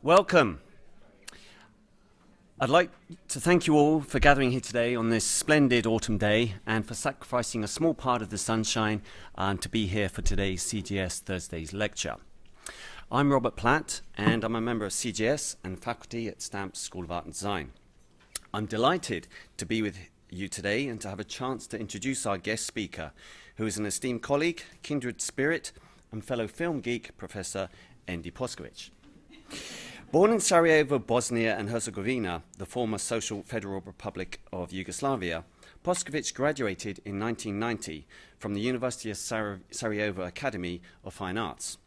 Welcome. I'd like to thank you all for gathering here today on this splendid autumn day and for sacrificing a small part of the sunshine to be here for today's CGS Thursday's lecture. I'm Robert Platt and I'm a member of CGS and faculty at Stamps School of Art and Design. I'm delighted to be with you today and to have a chance to introduce our guest speaker, who is an esteemed colleague, kindred spirit, and fellow film geek, Professor Endi Poskovic. Born in Sarajevo, Bosnia and Herzegovina, the former Social Federal Republic of Yugoslavia, Poskovic graduated in 1990 from the University of Sarajevo Academy of Fine Arts.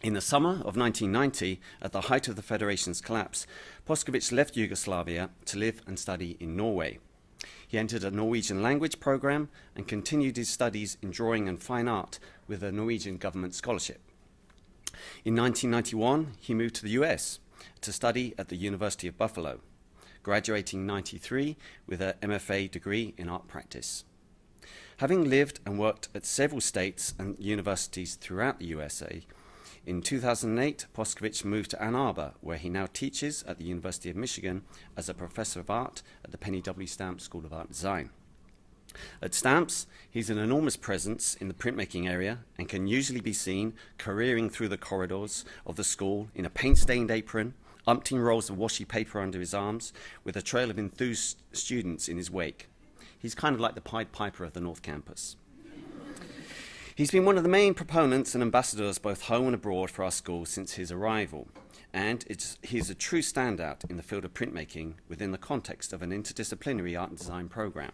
In the summer of 1990, at the height of the Federation's collapse, Poskovic left Yugoslavia to live and study in Norway. He entered a Norwegian language program and continued his studies in drawing and fine art with a Norwegian government scholarship. In 1991, he moved to the US to study at the University of Buffalo, graduating in 1993 with an MFA degree in art practice. Having lived and worked at several states and universities throughout the USA, in 2008, Poskovic moved to Ann Arbor, where he now teaches at the University of Michigan as a professor of art at the Penny W. Stamps School of Art and Design. At Stamps, he's an enormous presence in the printmaking area and can usually be seen careering through the corridors of the school in a paint-stained apron, umpteen rolls of washi paper under his arms, with a trail of enthused students in his wake. He's kind of like the Pied Piper of the North Campus. He's been one of the main proponents and ambassadors both home and abroad for our school since his arrival, and he's a true standout in the field of printmaking within the context of an interdisciplinary art and design program.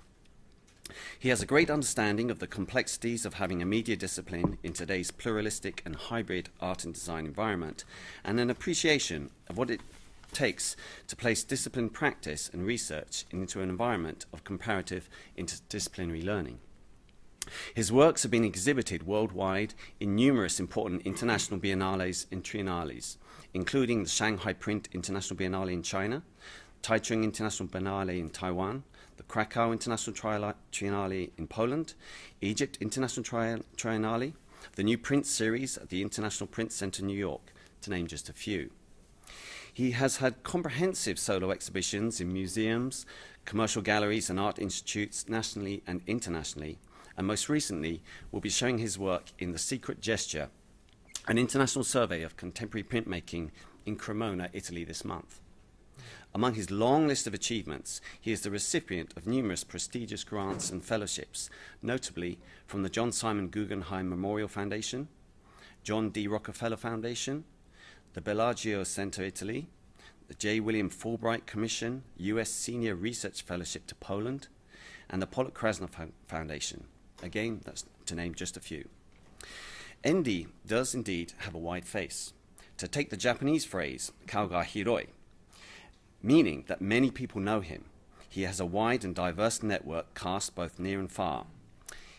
He has a great understanding of the complexities of having a media discipline in today's pluralistic and hybrid art and design environment, and an appreciation of what it takes to place disciplined practice and research into an environment of comparative interdisciplinary learning. His works have been exhibited worldwide in numerous important international biennales and triennales, including the Shanghai Print International Biennale in China, Taichung International Biennale in Taiwan, the Krakow International Triennale in Poland, Egypt International Triennale, the new print series at the International Print Center New York, to name just a few. He has had comprehensive solo exhibitions in museums, commercial galleries and art institutes nationally and internationally, and most recently will be showing his work in The Secret Gesture, an international survey of contemporary printmaking in Cremona, Italy this month. Among his long list of achievements, he is the recipient of numerous prestigious grants and fellowships, notably from the John Simon Guggenheim Memorial Foundation, John D. Rockefeller Foundation, the Bellagio Center Italy, the J. William Fulbright Commission U.S. Senior Research Fellowship to Poland, and the Pollock Krasner Foundation. Again, that's to name just a few. Endi does indeed have a wide face. To take the Japanese phrase, kao ga hiroi, meaning that many people know him, he has a wide and diverse network cast both near and far.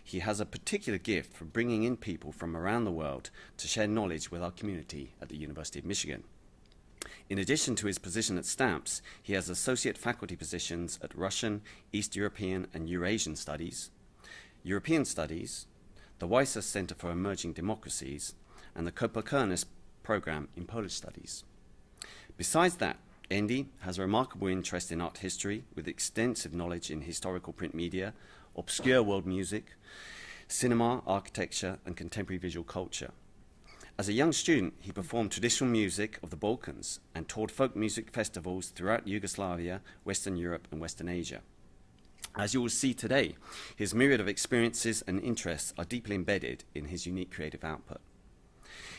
He has a particular gift for bringing in people from around the world to share knowledge with our community at the University of Michigan. In addition to his position at Stamps, he has associate faculty positions at Russian, East European and Eurasian Studies, European Studies, the Weiser Center for Emerging Democracies, and the Copernicus program in Polish Studies. Besides that, Endi has a remarkable interest in art history with extensive knowledge in historical print media, obscure world music, cinema, architecture, and contemporary visual culture. As a young student, he performed traditional music of the Balkans and toured folk music festivals throughout Yugoslavia, Western Europe, and Western Asia. As you will see today, his myriad of experiences and interests are deeply embedded in his unique creative output.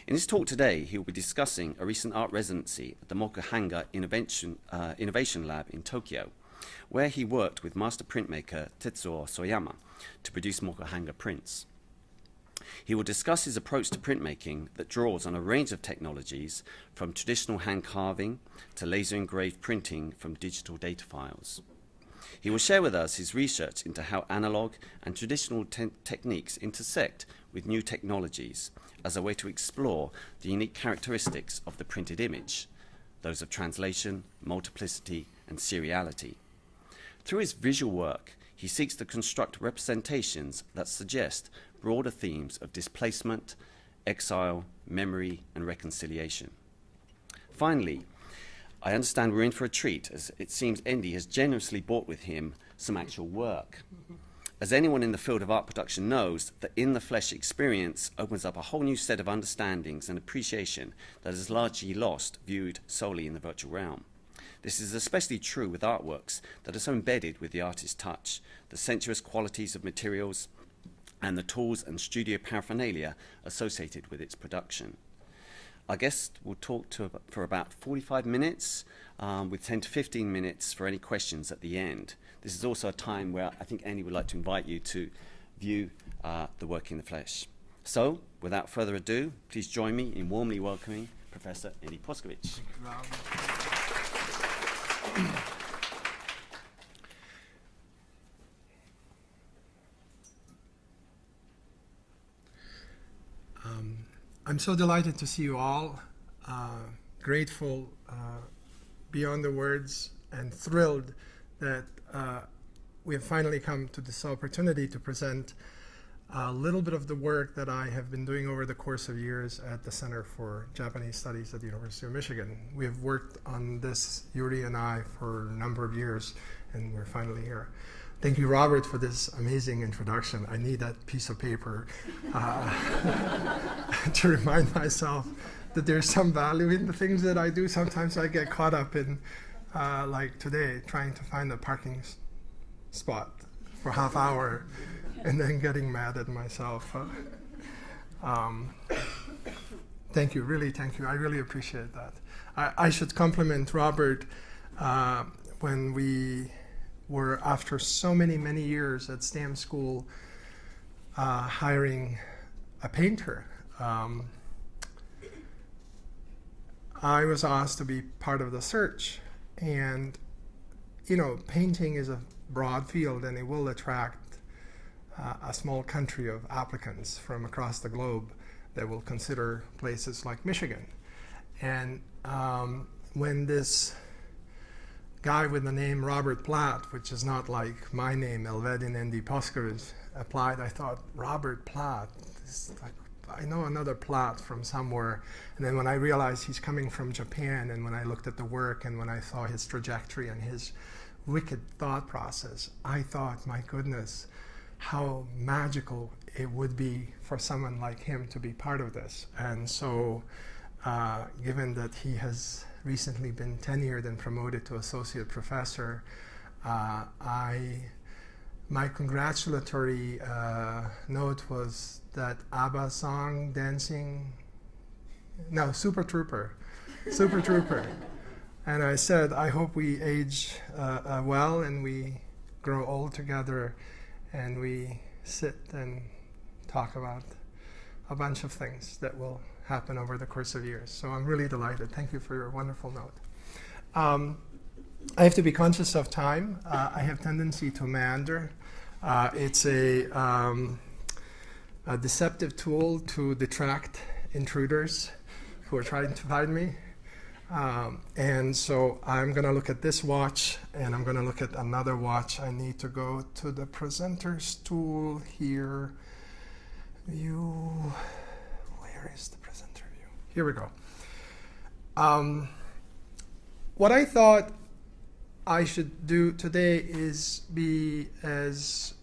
In his talk today, he will be discussing a recent art residency at the Mokuhanga Innovation Lab in Tokyo, where he worked with master printmaker Tetsuo Soyama to produce Mokuhanga prints. He will discuss his approach to printmaking that draws on a range of technologies, from traditional hand carving to laser-engraved printing from digital data files. He will share with us his research into how analog and traditional techniques intersect with new technologies as a way to explore the unique characteristics of the printed image, those of translation, multiplicity, and seriality. Through his visual work, he seeks to construct representations that suggest broader themes of displacement, exile, memory, and reconciliation. Finally, I understand we're in for a treat, as it seems Endi has generously brought with him some actual work. As anyone in the field of art production knows, the in-the-flesh experience opens up a whole new set of understandings and appreciation that is largely lost viewed solely in the virtual realm. This is especially true with artworks that are so embedded with the artist's touch, the sensuous qualities of materials, and the tools and studio paraphernalia associated with its production. Our guest will talk for about 45 minutes, with 10 to 15 minutes for any questions at the end. This is also a time where I think Endi would like to invite you to view the work in the flesh. So, without further ado, please join me in warmly welcoming Professor Endi Poskovic. Thank you, Rob. I'm so delighted to see you all, grateful beyond the words, and thrilled that we have finally come to this opportunity to present a little bit of the work that I have been doing over the course of years at the Center for Japanese Studies at the University of Michigan. We have worked on this, Yuri and I, for a number of years, and we're finally here. Thank you, Robert, for this amazing introduction. I need that piece of paper to remind myself that there's some value in the things that I do. Sometimes I get caught up in, like today, trying to find a parking spot for half hour and then getting mad at myself. Thank you, really, thank you. I really appreciate that. I should compliment Robert when we were, after so many years at STEM school, hiring a painter. I was asked to be part of the search, and you know, painting is a broad field, and it will attract a small country of applicants from across the globe that will consider places like Michigan. And when this guy with the name Robert Platt, which is not like my name, Endi Poskovic, applied, I thought, Robert Platt, like, I know another Platt from somewhere. And then when I realized he's coming from Japan, and when I looked at the work, and when I saw his trajectory and his wicked thought process, I thought, my goodness, how magical it would be for someone like him to be part of this. And so, given that he has recently been tenured and promoted to associate professor, my congratulatory note was that ABBA song, dancing, no, Super Trooper. And I said, I hope we age well and we grow old together and we sit and talk about a bunch of things that will happen over the course of years. So I'm really delighted. Thank you for your wonderful note. I have to be conscious of time. I have tendency to meander. It's a deceptive tool to detract intruders who are trying to find me. And so I'm going to look at this watch, and I'm going to look at another watch. I need to go to the presenter's tool here. View. Where is the presenter view? Here we go. What I thought I should do today is be as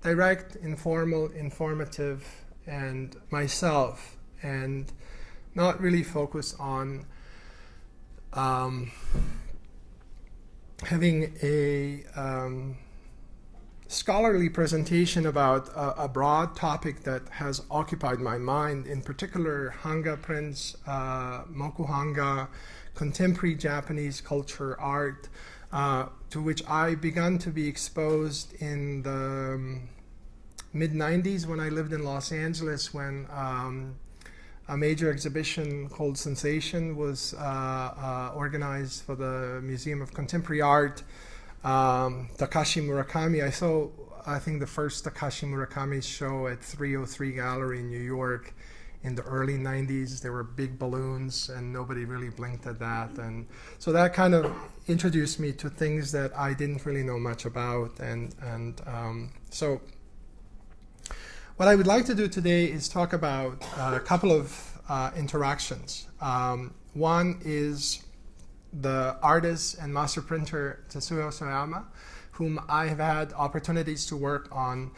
direct, informal, informative, and myself, and not really focus on having a scholarly presentation about a broad topic that has occupied my mind, in particular Hanga prints, Mokuhanga, contemporary Japanese culture art, to which I began to be exposed in the mid-90s when I lived in Los Angeles, when a major exhibition called Sensation was organized for the Museum of Contemporary Art. Takashi Murakami, I saw, I think, the first Takashi Murakami show at 303 Gallery in New York in the early 90s. There were big balloons and nobody really blinked at that. And so that kind of introduced me to things that I didn't really know much about. So what I would like to do today is talk about a couple of interactions. One is the artist and master printer Tetsuya Soyama, whom I have had opportunities to work on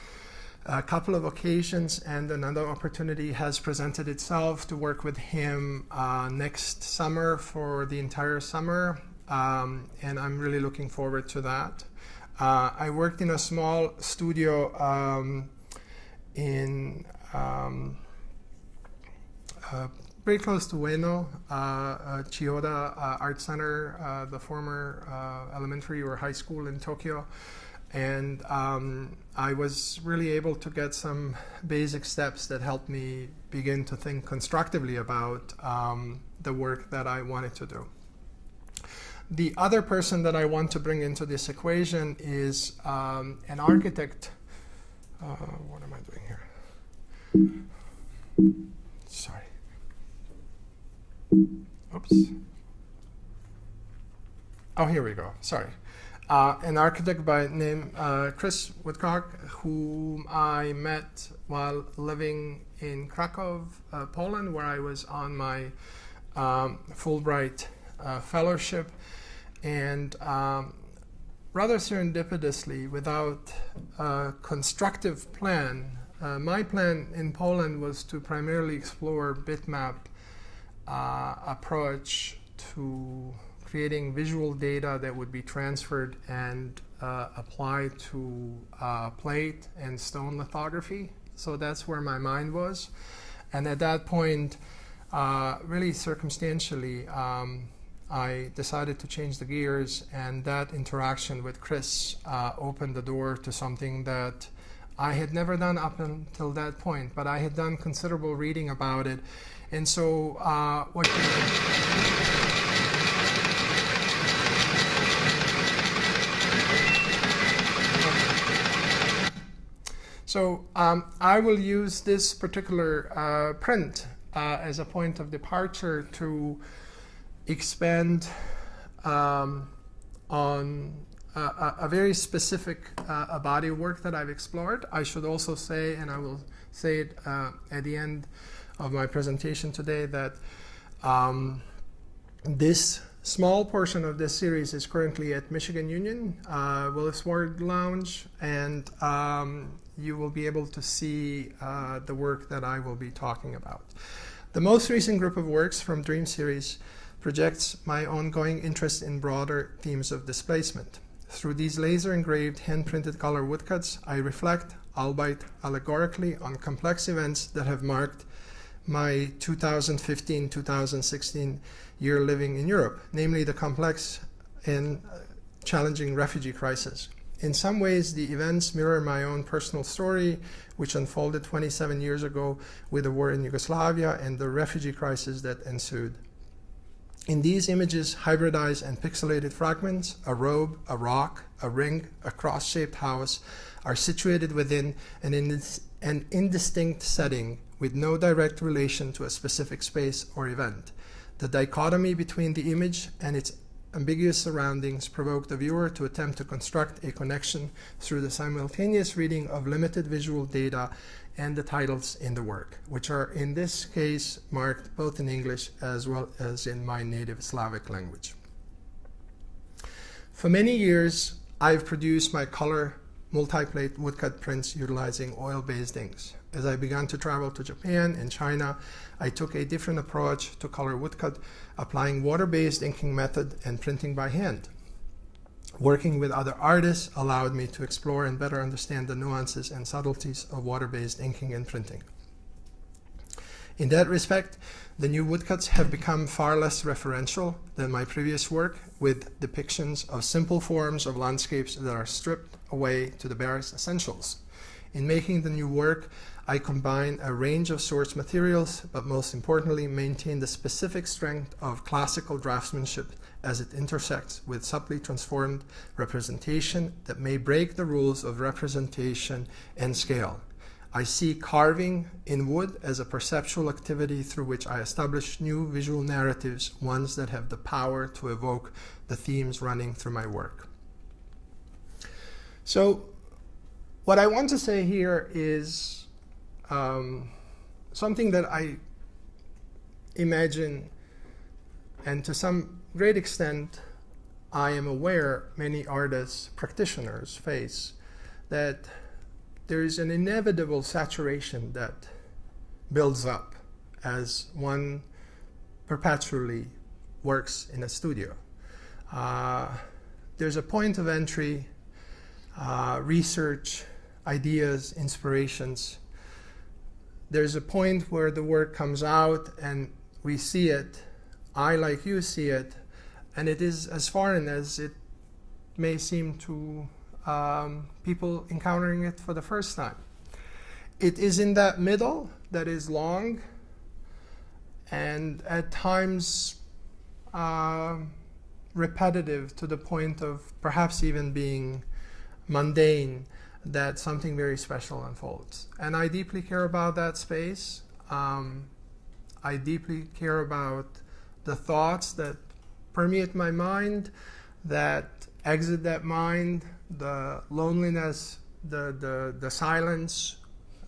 a couple of occasions, and another opportunity has presented itself to work with him next summer for the entire summer, and I'm really looking forward to that. I worked in a small studio in very close to Ueno, Chiyoda Art Center, the former elementary or high school in Tokyo. And I was really able to get some basic steps that helped me begin to think constructively about the work that I wanted to do. The other person that I want to bring into this equation is an architect. What am I doing here? Sorry. Oops. Oh, here we go. Sorry. An architect by name Chris Woodcock, whom I met while living in Krakow, Poland, where I was on my Fulbright fellowship. And rather serendipitously, without a constructive plan, my plan in Poland was to primarily explore bitmap approach to creating visual data that would be transferred and applied to plate and stone lithography. So that's where my mind was. And at that point, really circumstantially, I decided to change the gears, and that interaction with Chris opened the door to something that I had never done up until that point, but I had done considerable reading about it. And so I will use this particular print as a point of departure to expand on a very specific body of work that I've explored. I should also say, and I will say it at the end of my presentation today, that this small portion of this series is currently at Michigan Union, Willis Ward Lounge, and you will be able to see the work that I will be talking about. The most recent group of works from Dream Series projects my ongoing interest in broader themes of displacement. Through these laser-engraved, hand-printed color woodcuts, I reflect, albeit allegorically, on complex events that have marked my 2015-2016 year living in Europe, namely the complex and challenging refugee crisis. In some ways, the events mirror my own personal story, which unfolded 27 years ago with the war in Yugoslavia and the refugee crisis that ensued. In these images, hybridized and pixelated fragments, a robe, a rock, a ring, a cross-shaped house, are situated within an indistinct setting with no direct relation to a specific space or event. The dichotomy between the image and its ambiguous surroundings provoke the viewer to attempt to construct a connection through the simultaneous reading of limited visual data and the titles in the work, which are in this case marked both in English as well as in my native Slavic language. For many years, I've produced my color multi-plate woodcut prints utilizing oil-based inks. As I began to travel to Japan and China, I took a different approach to color woodcut, applying water-based inking method and printing by hand. Working with other artists allowed me to explore and better understand the nuances and subtleties of water-based inking and printing. In that respect, the new woodcuts have become far less referential than my previous work, with depictions of simple forms of landscapes that are stripped away to the barest essentials. In making the new work, I combine a range of source materials, but most importantly, maintain the specific strength of classical draftsmanship as it intersects with subtly transformed representation that may break the rules of representation and scale. I see carving in wood as a perceptual activity through which I establish new visual narratives, ones that have the power to evoke the themes running through my work. So, what I want to say here is something that I imagine And to some great extent, I am aware many artists, practitioners face that there is an inevitable saturation that builds up as one perpetually works in a studio. There's a point of entry, research, ideas, inspirations. There's a point where the work comes out and we see it, I like you see it, and it is as foreign as it may seem to people encountering it for the first time. It is in that middle that is long and at times repetitive to the point of perhaps even being mundane, that something very special unfolds. And I deeply care about that space. I deeply care about the thoughts that permeate my mind, that exit that mind, the loneliness, the silence,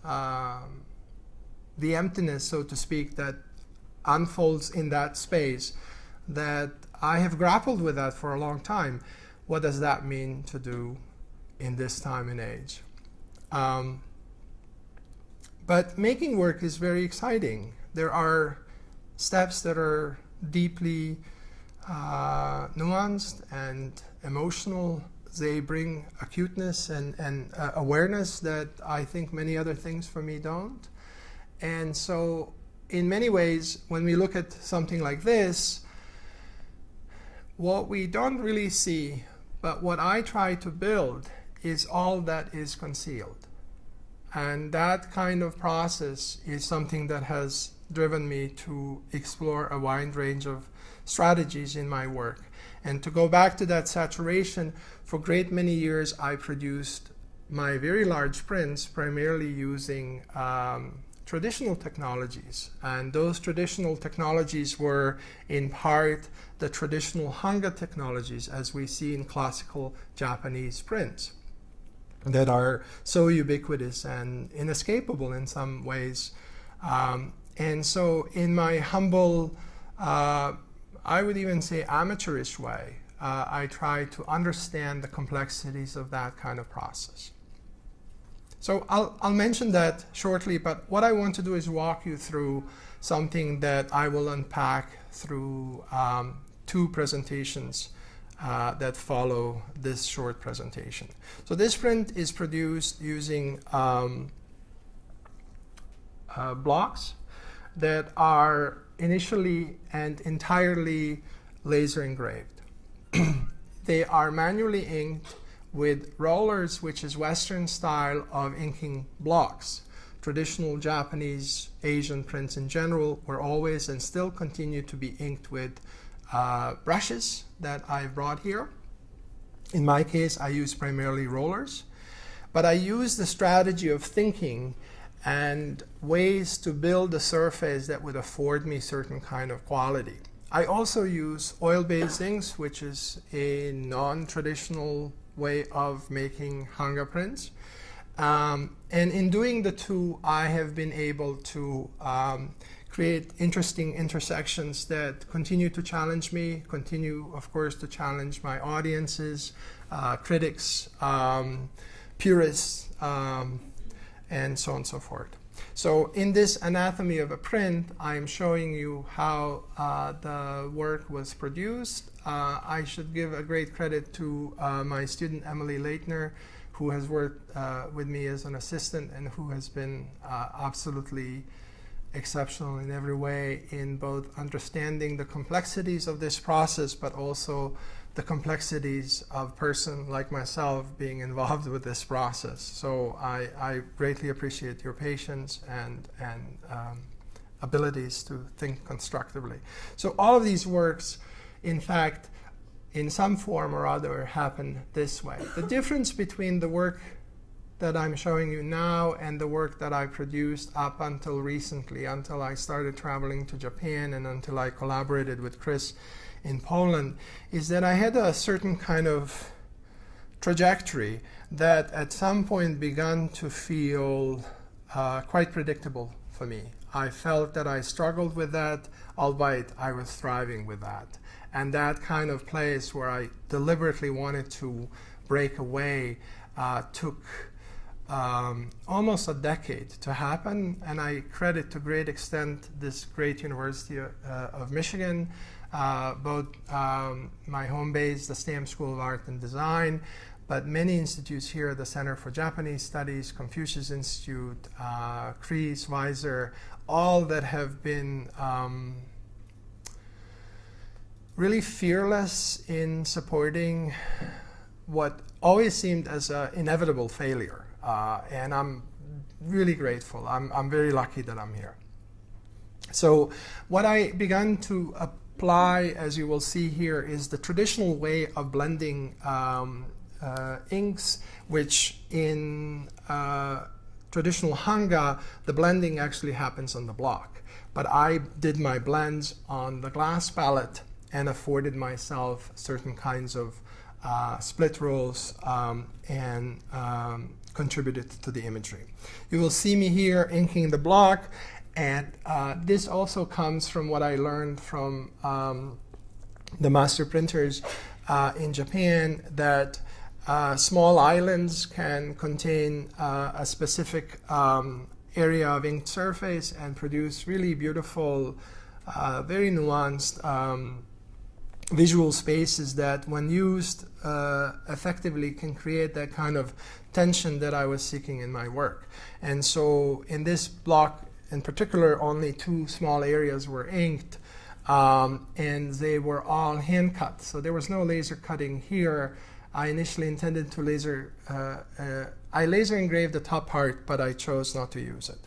the emptiness, so to speak, that unfolds in that space, that I have grappled with that for a long time. What does that mean to do in this time and age? But making work is very exciting. There are steps that are deeply nuanced and emotional. They bring acuteness and awareness that I think many other things for me don't. And so in many ways, when we look at something like this, what we don't really see, but what I try to build, is all that is concealed. And that kind of process is something that has driven me to explore a wide range of strategies in my work. And to go back to that saturation, for great many years I produced my very large prints primarily using traditional technologies. And those traditional technologies were in part the traditional hanga technologies as we see in classical Japanese prints that are so ubiquitous and inescapable in some ways. And so in my humble, I would even say amateurish way, I try to understand the complexities of that kind of process. So I'll mention that shortly, but what I want to do is walk you through something that I will unpack through two presentations that follow this short presentation. So this print is produced using blocks that are initially and entirely laser engraved. They are manually inked with rollers, which is Western style of inking blocks. Traditional Japanese, Asian prints in general were always and still continue to be inked with brushes that I've brought here. In my case, I use primarily rollers, but I use the strategy of thinking and ways to build a surface that would afford me certain kind of quality. I also use oil-based inks, which is a non-traditional way of making hanga prints. And in doing the two, I have been able to create interesting intersections that continue to challenge me, continue, of course, to challenge my audiences, critics, purists, and so on and so forth. So in this anatomy of a print, I am showing you how the work was produced. I should give a great credit to my student Emily Leitner, who has worked with me as an assistant and who has been absolutely exceptional in every way in both understanding the complexities of this process, but also the complexities of a person like myself being involved with this process. So I greatly appreciate your patience and abilities to think constructively. So all of these works, in fact, in some form or other, happen this way. The difference between the work that I'm showing you now and the work that I produced up until recently, until I started traveling to Japan and until I collaborated with Chris in Poland, is that I had a certain kind of trajectory that at some point began to feel quite predictable for me. I felt that I struggled with that, albeit I was thriving with that. And that kind of place where I deliberately wanted to break away took almost a decade to happen, and I credit to great extent this great University of Michigan, both my home base, the Stamp School of Art and Design, but many institutes here, the Center for Japanese Studies, Confucius Institute, Kreis, Weiser, all that have been really fearless in supporting what always seemed as an inevitable failure. And I'm really grateful. I'm very lucky that I'm here. So what I began to apply, as you will see here, is the traditional way of blending inks, which in traditional Hanga, the blending actually happens on the block. But I did my blends on the glass palette and afforded myself certain kinds of split rolls and contributed to the imagery. You will see me here inking the block, and this also comes from what I learned from the master printers in Japan, that small islands can contain a specific area of inked surface and produce really beautiful, very nuanced visual spaces that, when used effectively, can create that kind of tension that I was seeking in my work. And so in this block in particular, only 2 small areas were inked, and they were all hand cut. So there was no laser cutting here. I initially intended to I laser engraved the top part, but I chose not to use it.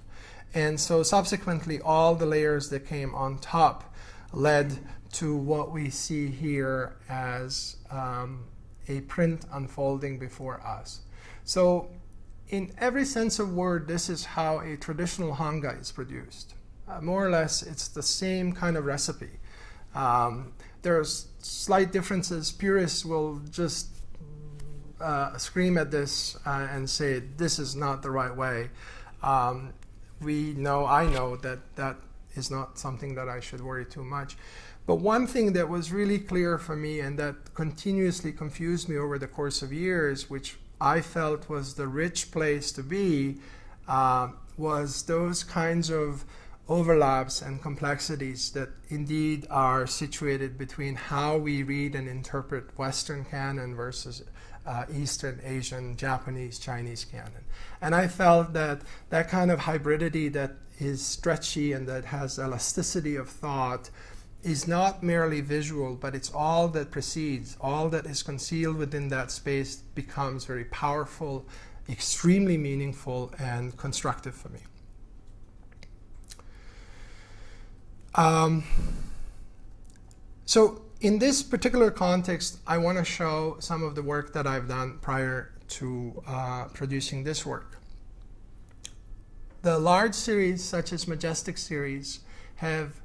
And so subsequently, all the layers that came on top led to what we see here as a print unfolding before us. So in every sense of word, this is how a traditional Hanga is produced. More or less, it's the same kind of recipe. There's slight differences. Purists will just scream at this and say, this is not the right way. I know that is not something that I should worry too much. But one thing that was really clear for me, and that continuously confused me over the course of years, which I felt was the rich place to be, was those kinds of overlaps and complexities that indeed are situated between how we read and interpret Western canon versus Eastern, Asian, Japanese, Chinese canon. And I felt that that kind of hybridity that is stretchy and that has elasticity of thought is not merely visual, but it's all that precedes, all that is concealed within that space becomes very powerful, extremely meaningful, and constructive for me. So in this particular context, I want to show some of the work that I've done prior to producing this work. The large series, such as Majestic series, have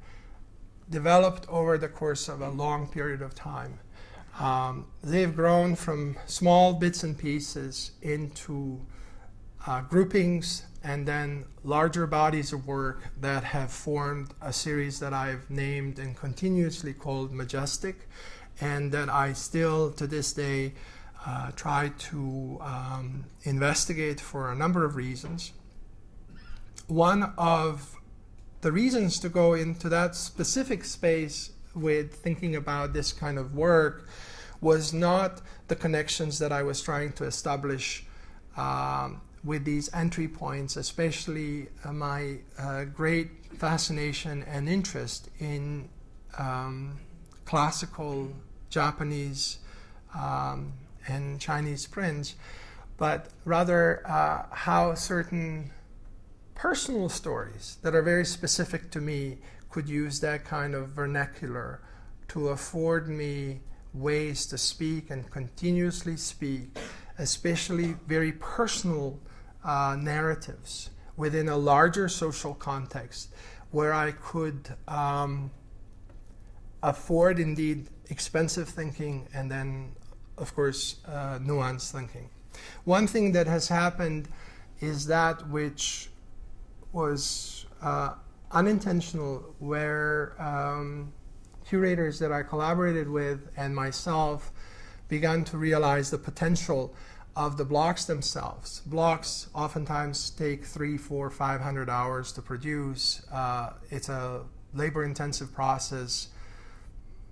developed over the course of a long period of time. They've grown from small bits and pieces into groupings and then larger bodies of work that have formed a series that I've named and continuously called Majestic, and that I still to this day try to investigate for a number of reasons. One of the reasons to go into that specific space with thinking about this kind of work was not the connections that I was trying to establish with these entry points, especially my great fascination and interest in classical Japanese and Chinese prints, but rather how certain personal stories that are very specific to me could use that kind of vernacular to afford me ways to speak and continuously speak, especially very personal narratives within a larger social context where I could afford indeed expensive thinking and then, of course, nuanced thinking. One thing that has happened is that which was unintentional, where curators that I collaborated with and myself began to realize the potential of the blocks themselves. Blocks oftentimes take 300, 400, 500 hours to produce. It's a labor-intensive process,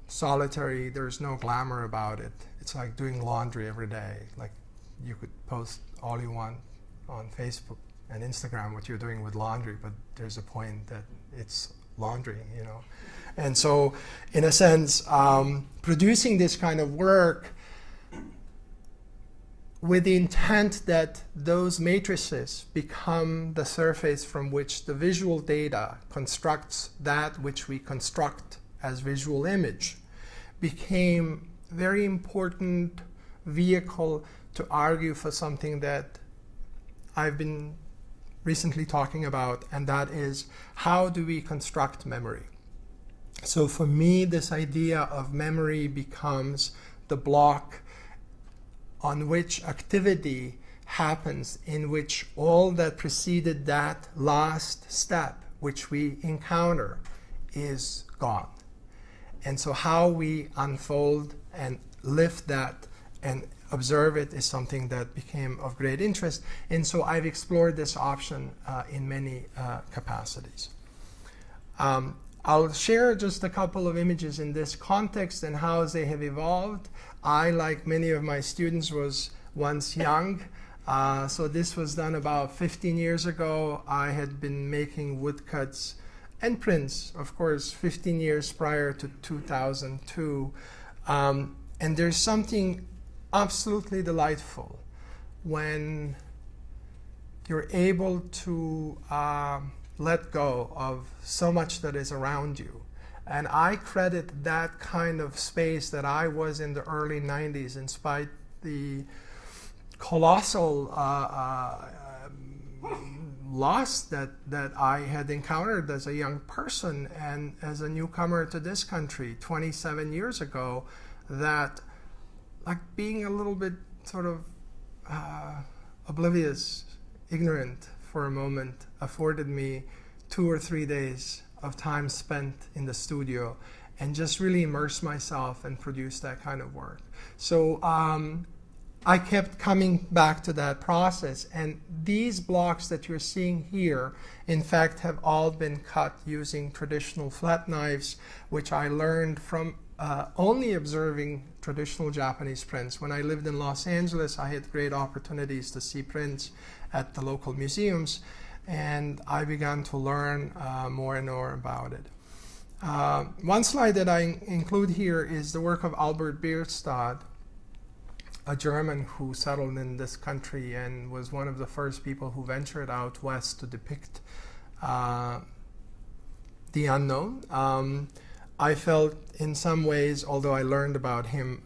solitary. There's no glamour about it. It's like doing laundry every day. Like, you could post all you want on Facebook and Instagram what you're doing with laundry, but there's a point that it's laundry, you know. And so, in a sense, producing this kind of work with the intent that those matrices become the surface from which the visual data constructs that which we construct as visual image, became very important vehicle to argue for something that I've been recently talking about, and that is, how do we construct memory? So for me, this idea of memory becomes the block on which activity happens, in which all that preceded that last step, which we encounter, is gone. And so how we unfold and lift that and observe it is something that became of great interest. And so I've explored this option in many capacities. I'll share just a couple of images in this context and how they have evolved. I, like many of my students, was once young. So this was done about 15 years ago. I had been making woodcuts and prints, of course, 15 years prior to 2002. And there's something absolutely delightful when you're able to let go of so much that is around you. And I credit that kind of space that I was in the early 90s, in spite the colossal loss that I had encountered as a young person and as a newcomer to this country 27 years ago, that, like, being a little bit sort of oblivious, ignorant for a moment, afforded me 2 or 3 days of time spent in the studio and just really immerse myself and produce that kind of work. So I kept coming back to that process, and these blocks that you're seeing here, in fact, have all been cut using traditional flat knives, which I learned from only observing traditional Japanese prints. When I lived in Los Angeles, I had great opportunities to see prints at the local museums, and I began to learn more and more about it. One slide that I include here is the work of Albert Bierstadt, a German who settled in this country and was one of the first people who ventured out west to depict the unknown. I felt in some ways, although I learned about him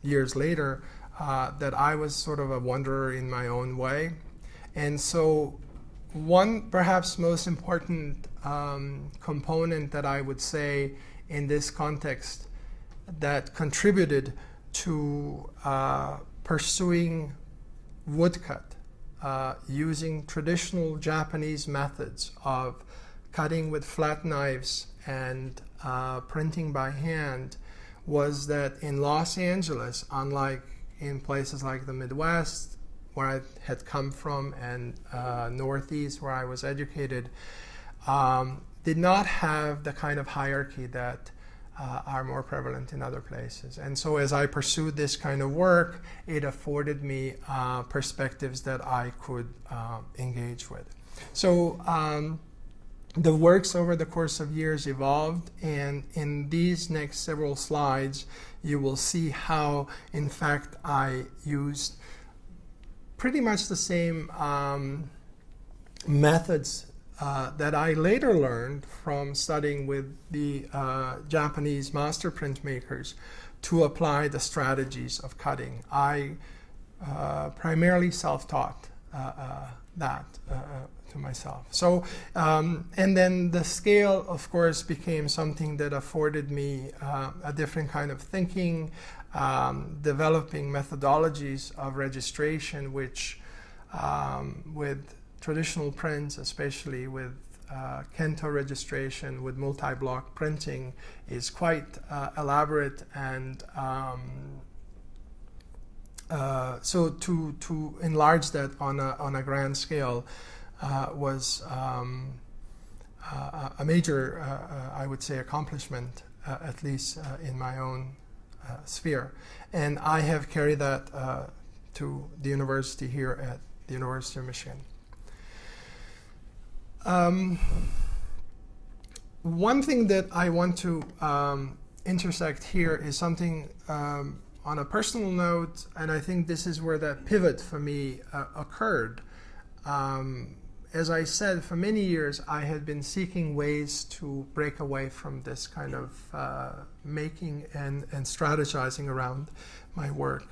years later, that I was sort of a wanderer in my own way. And so one perhaps most important component that I would say in this context that contributed to pursuing woodcut using traditional Japanese methods of cutting with flat knives and printing by hand was that in Los Angeles, unlike in places like the Midwest, where I had come from, and Northeast, where I was educated, did not have the kind of hierarchy that are more prevalent in other places. And so as I pursued this kind of work, it afforded me perspectives that I could engage with. So the works over the course of years evolved, and in these next several slides, you will see how, in fact, I used pretty much the same methods that I later learned from studying with the Japanese master printmakers to apply the strategies of cutting. I primarily self-taught that to myself. So, and then the scale, of course, became something that afforded me a different kind of thinking, developing methodologies of registration, which with traditional prints, especially with Kento registration, with multi-block printing, is quite elaborate, and so to enlarge that on a grand scale was a major, I would say, accomplishment, at least in my own sphere. And I have carried that to the university here at the University of Michigan. One thing that I want to intersect here is something on a personal note, and I think this is where that pivot for me occurred. As I said, for many years I had been seeking ways to break away from this kind of making and strategizing around my work.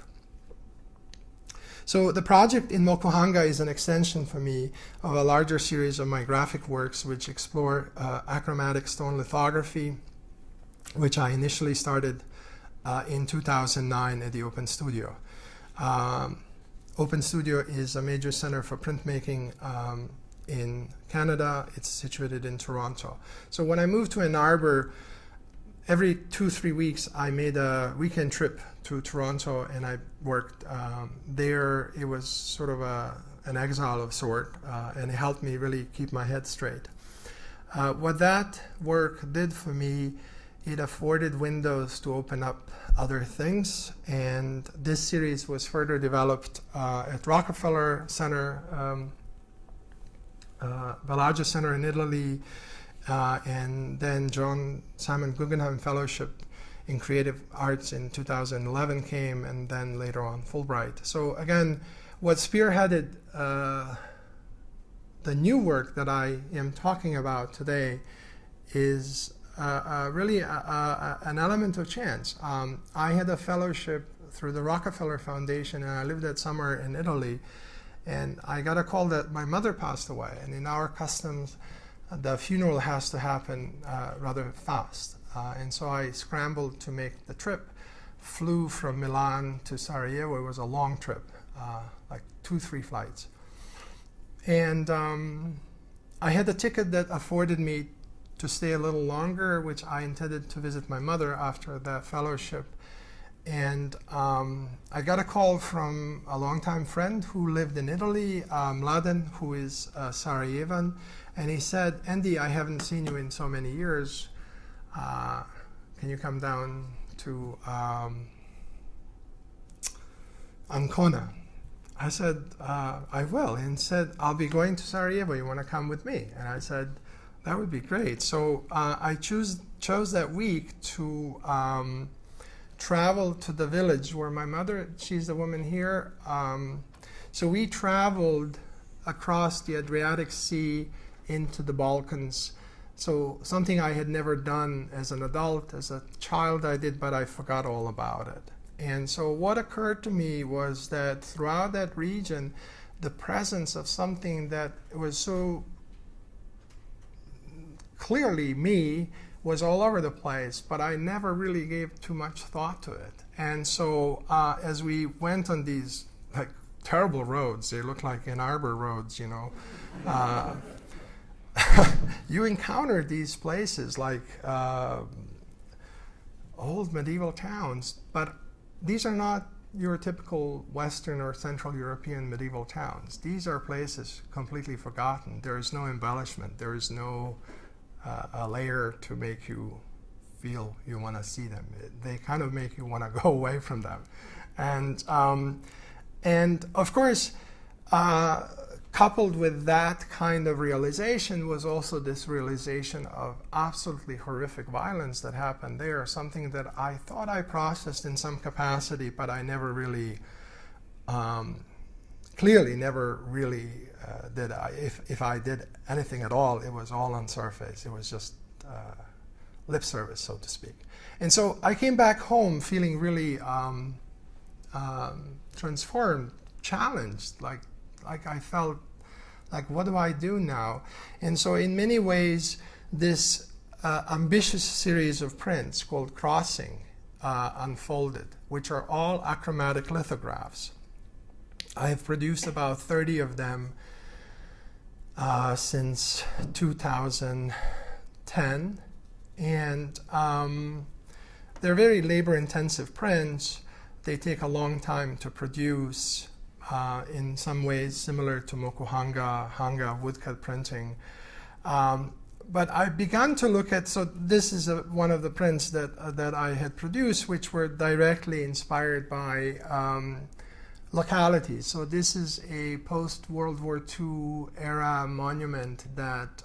So the project in Mokuhanga is an extension for me of a larger series of my graphic works which explore achromatic stone lithography, which I initially started in 2009 at the Open Studio. Open Studio is a major center for printmaking in Canada. It's situated in Toronto. So when I moved to Ann Arbor, every 2-3 weeks I made a weekend trip to Toronto, and I worked there. It was sort of an exile of sort, and it helped me really keep my head straight. What that work did for me, it afforded windows to open up other things, and this series was further developed at Rockefeller Center, Bellagio Center in Italy, and then John Simon Guggenheim Fellowship in Creative Arts in 2011 came, and then later on Fulbright. So again, what spearheaded the new work that I am talking about today is really an element of chance. I had a fellowship through the Rockefeller Foundation, and I lived that summer in Italy, and I got a call that my mother passed away, and in our customs, the funeral has to happen rather fast. And so I scrambled to make the trip, flew from Milan to Sarajevo. It was a long trip, like 2-3 flights. And I had a ticket that afforded me to stay a little longer, which I intended to visit my mother after the fellowship. And I got a call from a longtime friend who lived in Italy, Mladen, who is Sarajevan, and he said, "Endi, I haven't seen you in so many years. Can you come down to Ancona?" I said, "I will." And said, "I'll be going to Sarajevo. You want to come with me?" And I said, "That would be great." So I chose that week to travel to the village where my mother, she's the woman here. So we traveled across the Adriatic Sea into the Balkans. So something I had never done as an adult. As a child I did, but I forgot all about it. And so what occurred to me was that throughout that region, the presence of something that was so clearly me was all over the place, but I never really gave too much thought to it. And so as we went on these like terrible roads, they look like Ann Arbor roads, you know, you encounter these places like old medieval towns, but these are not your typical Western or Central European medieval towns. These are places completely forgotten. There is no embellishment. There is no a layer to make you feel you want to see them. They kind of make you want to go away from them. And of course, coupled with that kind of realization was also this realization of absolutely horrific violence that happened there, something that I thought I processed in some capacity, but I never really, clearly never really did. If I did anything at all, it was all on surface. It was just lip service, so to speak. And so I came back home feeling really transformed, challenged, like I felt like, what do I do now? And so in many ways, this ambitious series of prints called Crossing unfolded, which are all achromatic lithographs. I have produced about 30 of them since 2010. And they're very labor-intensive prints. They take a long time to produce, in some ways similar to Mokuhanga woodcut printing. But I began to look at, so this is one of the prints that I had produced, which were directly inspired by localities. So this is a post-World War II era monument that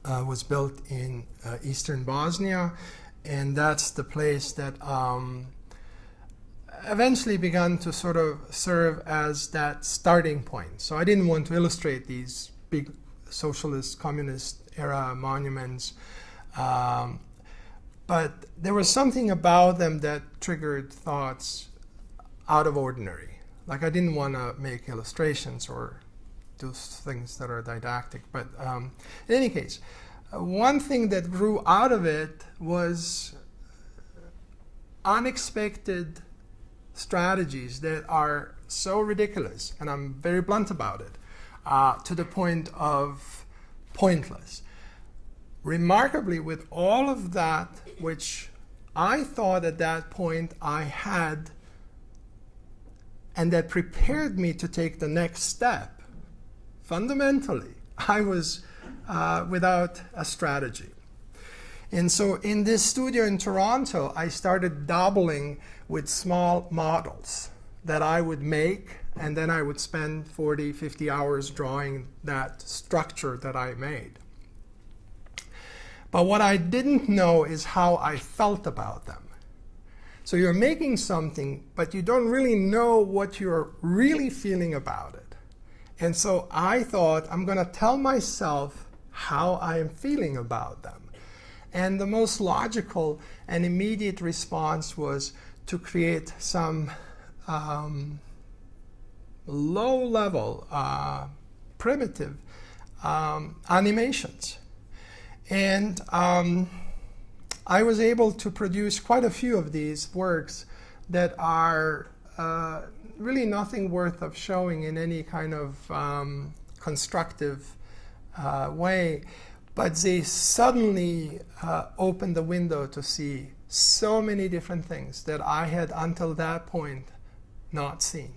was built in eastern Bosnia, and that's the place that eventually began to sort of serve as that starting point. So I didn't want to illustrate these big socialist, communist era monuments, but there was something about them that triggered thoughts out of ordinary. Like, I didn't want to make illustrations or do things that are didactic, but in any case, one thing that grew out of it was unexpected strategies that are so ridiculous, and I'm very blunt about it, to the point of pointless. Remarkably, with all of that, which I thought at that point I had, and that prepared me to take the next step, fundamentally, I was without a strategy. And so in this studio in Toronto, I started dabbling with small models that I would make, and then I would spend 40, 50 hours drawing that structure that I made. But what I didn't know is how I felt about them. So you're making something, but you don't really know what you're really feeling about it. And so I thought, I'm going to tell myself how I am feeling about them. And the most logical and immediate response was to create some low-level, primitive animations. And I was able to produce quite a few of these works that are really nothing worth of showing in any kind of constructive way. But they suddenly opened the window to see so many different things that I had until that point not seen.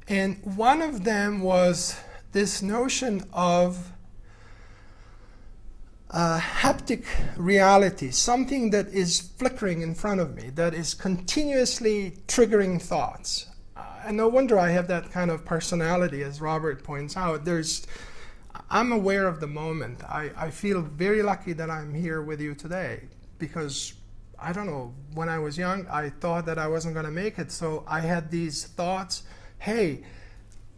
And one of them was this notion of haptic reality, something that is flickering in front of me, that is continuously triggering thoughts. And no wonder I have that kind of personality, as Robert points out. I'm aware of the moment. I feel very lucky that I'm here with you today, because I don't know, when I was young, I thought that I wasn't going to make it. So I had these thoughts, hey,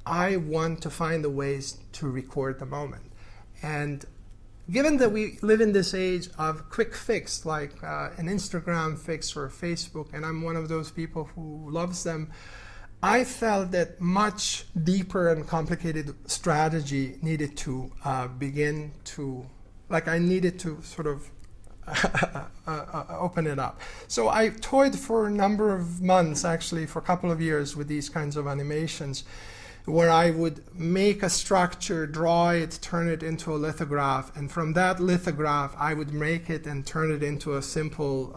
I want to find the ways to record the moment. And given that we live in this age of quick fix, like an Instagram fix or Facebook, and I'm one of those people who loves them, I felt that much deeper and complicated strategy needed to begin to, like, I needed to sort of open it up. So I toyed for a number of months, actually for a couple of years, with these kinds of animations, where I would make a structure, draw it, turn it into a lithograph, and from that lithograph I would make it and turn it into a simple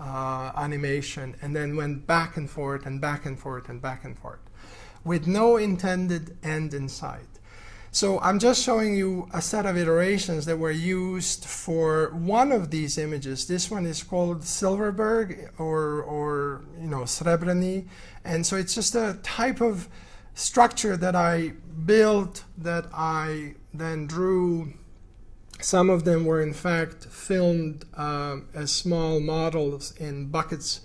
animation, and then went back and forth and back and forth and back and forth, with no intended end in sight. So I'm just showing you a set of iterations that were used for one of these images. This one is called Silverberg, or Srebreni, and so it's just a type of structure that I built, that I then drew. Some of them were in fact filmed as small models in buckets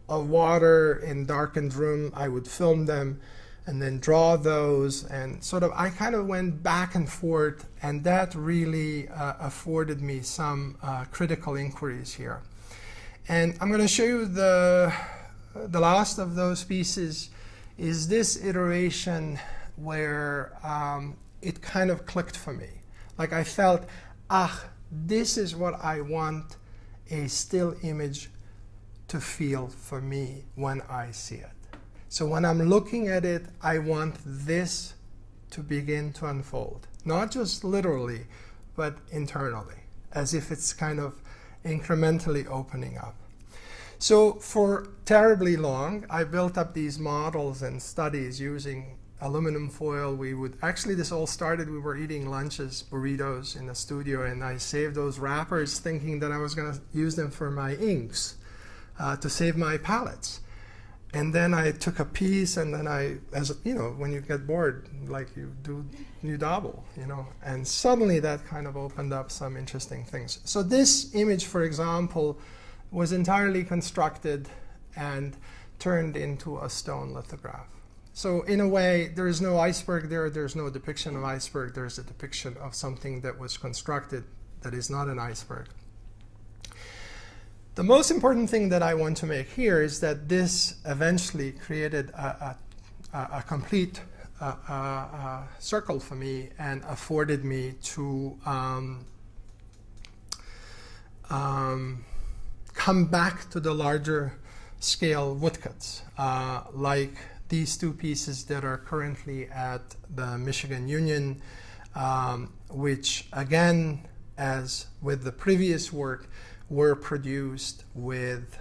of water in darkened room. I would film them and then draw those, and sort of I kind of went back and forth, and that really afforded me some critical inquiries here. And I'm going to show you the last of those pieces is this iteration where it kind of clicked for me. Like, I felt, this is what I want a still image to feel for me when I see it. So when I'm looking at it, I want this to begin to unfold. Not just literally, but internally, as if it's kind of incrementally opening up. So for terribly long, I built up these models and studies using aluminum foil. This all started, we were eating lunches, burritos in the studio, and I saved those wrappers thinking that I was going to use them for my inks to save my palettes. And then I took a piece, and then when you get bored, like you dabble, and suddenly that kind of opened up some interesting things. So this image, for example, was entirely constructed and turned into a stone lithograph. So in a way, there is no iceberg there. There's no depiction of iceberg. There's a depiction of something that was constructed that is not an iceberg. The most important thing that I want to make here is that this eventually created a complete circle for me and afforded me to come back to the larger scale woodcuts, like these two pieces that are currently at the Michigan Union, which again, as with the previous work, were produced with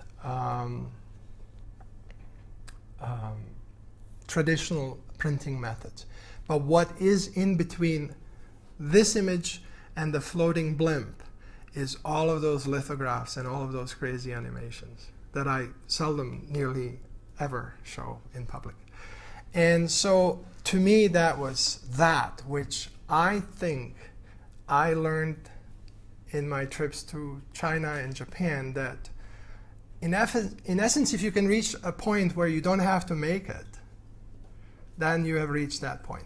traditional printing methods. But what is in between this image and the floating blimp is all of those lithographs and all of those crazy animations that I seldom, nearly ever show in public. And so to me, that was that which I think I learned in my trips to China and Japan, that in essence, if you can reach a point where you don't have to make it, then you have reached that point.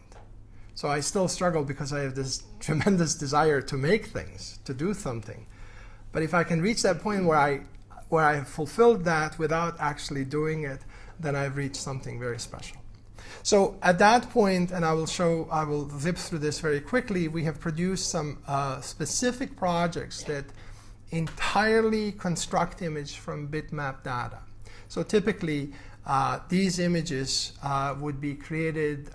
So I still struggle because I have this tremendous desire to make things, to do something. But if I can reach that point where I have fulfilled that without actually doing it, then I've reached something very special. So at that point, and I will zip through this very quickly, we have produced some specific projects that entirely construct image from bitmap data. So typically, these images would be created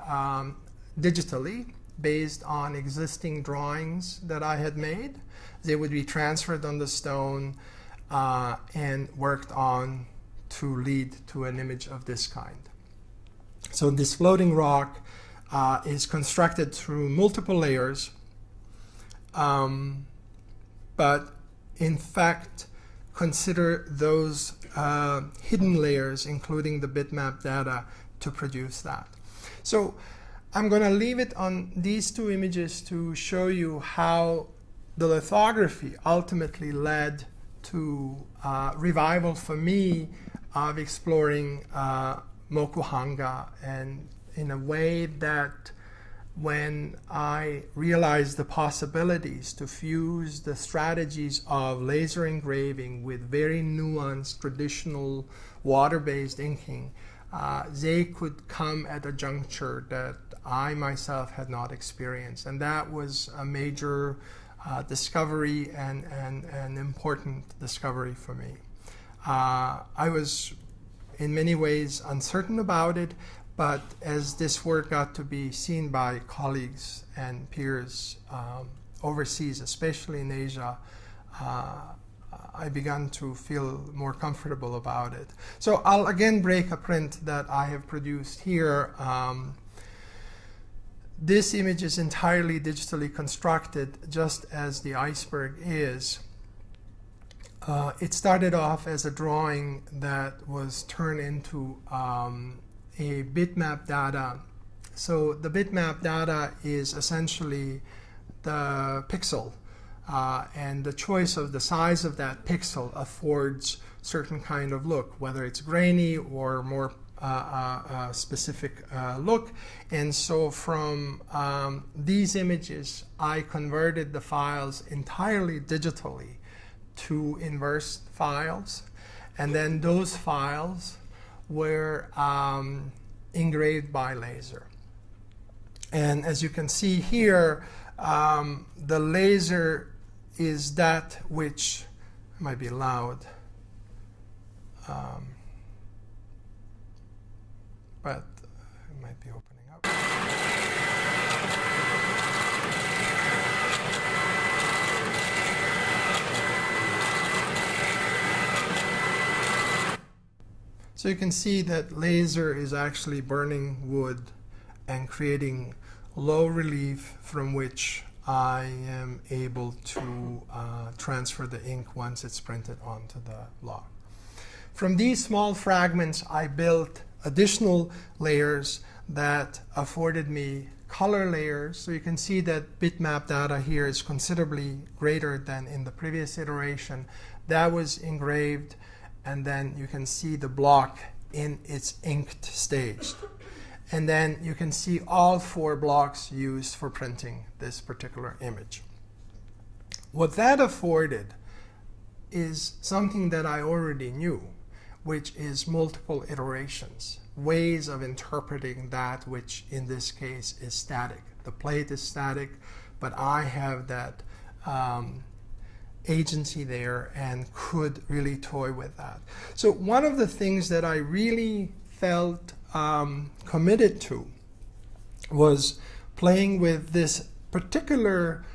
digitally based on existing drawings that I had made. They would be transferred on the stone and worked on to lead to an image of this kind. So this floating rock is constructed through multiple layers, but in fact consider those hidden layers, including the bitmap data, to produce that. So I'm going to leave it on these two images to show you how the lithography ultimately led to revival for me of exploring Mokuhanga, and in a way that when I realized the possibilities to fuse the strategies of laser engraving with very nuanced traditional water-based inking, they could come at a juncture that I myself had not experienced. And that was a major discovery and an important discovery for me. I was in many ways uncertain about it, but as this work got to be seen by colleagues and peers overseas, especially in Asia, I began to feel more comfortable about it. So I'll again break a print that I have produced here. This image is entirely digitally constructed, just as the iceberg is. It started off as a drawing that was turned into a bitmap data. So the bitmap data is essentially the pixel, and the choice of the size of that pixel affords certain kind of look, whether it's grainy or more specific look. And so from these images, I converted the files entirely digitally to inverse files, and then those files were engraved by laser. And as you can see here, the laser is that which might be loud, but it might be opening up. So you can see that laser is actually burning wood and creating low relief from which I am able to transfer the ink once it's printed onto the block. From these small fragments, I built additional layers that afforded me color layers. So you can see that bitmap data here is considerably greater than in the previous iteration. That was engraved, and then you can see the block in its inked stage. And then you can see all 4 blocks used for printing this particular image. What that afforded is something that I already knew, which is multiple iterations, ways of interpreting that which in this case is static. The plate is static, but I have that agency there and could really toy with that. So one of the things that I really felt committed to was playing with this particular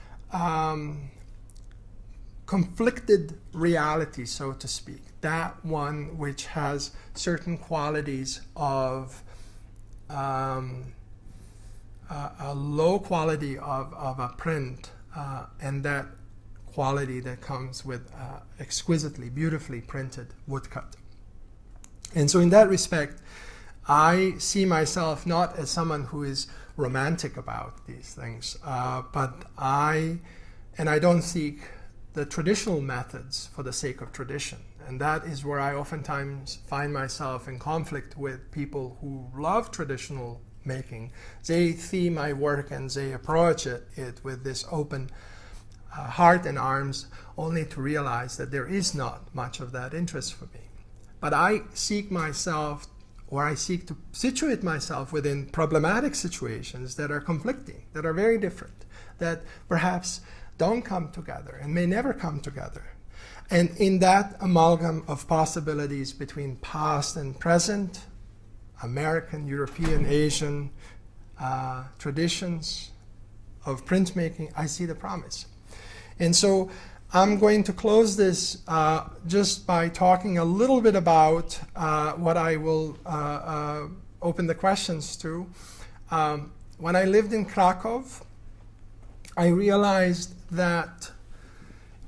conflicted reality, so to speak, that one which has certain qualities of a low quality of a print and that quality that comes with exquisitely, beautifully printed woodcut. And so in that respect, I see myself not as someone who is romantic about these things, but I don't seek the traditional methods for the sake of tradition. And that is where I oftentimes find myself in conflict with people who love traditional making. They see my work and they approach it with this open heart and arms, only to realize that there is not much of that interest for me. But I seek myself, or I seek to situate myself within problematic situations that are conflicting, that are very different, that perhaps don't come together and may never come together. And in that amalgam of possibilities between past and present, American, European, Asian traditions of printmaking, I see the promise. And so I'm going to close this just by talking a little bit about what I will open the questions to. When I lived in Krakow, I realized that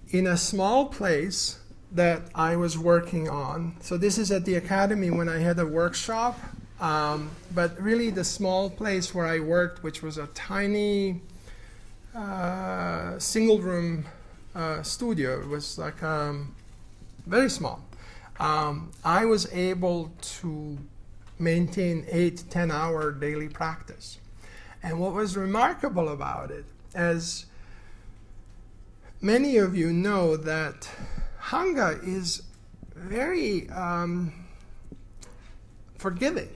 in a small place that I was working on, so this is at the academy when I had a workshop, but really the small place where I worked, which was a tiny single room studio. It was like very small. I was able to maintain 8-10 hour daily practice. And what was remarkable about it, as many of you know, that Hanga is very forgiving.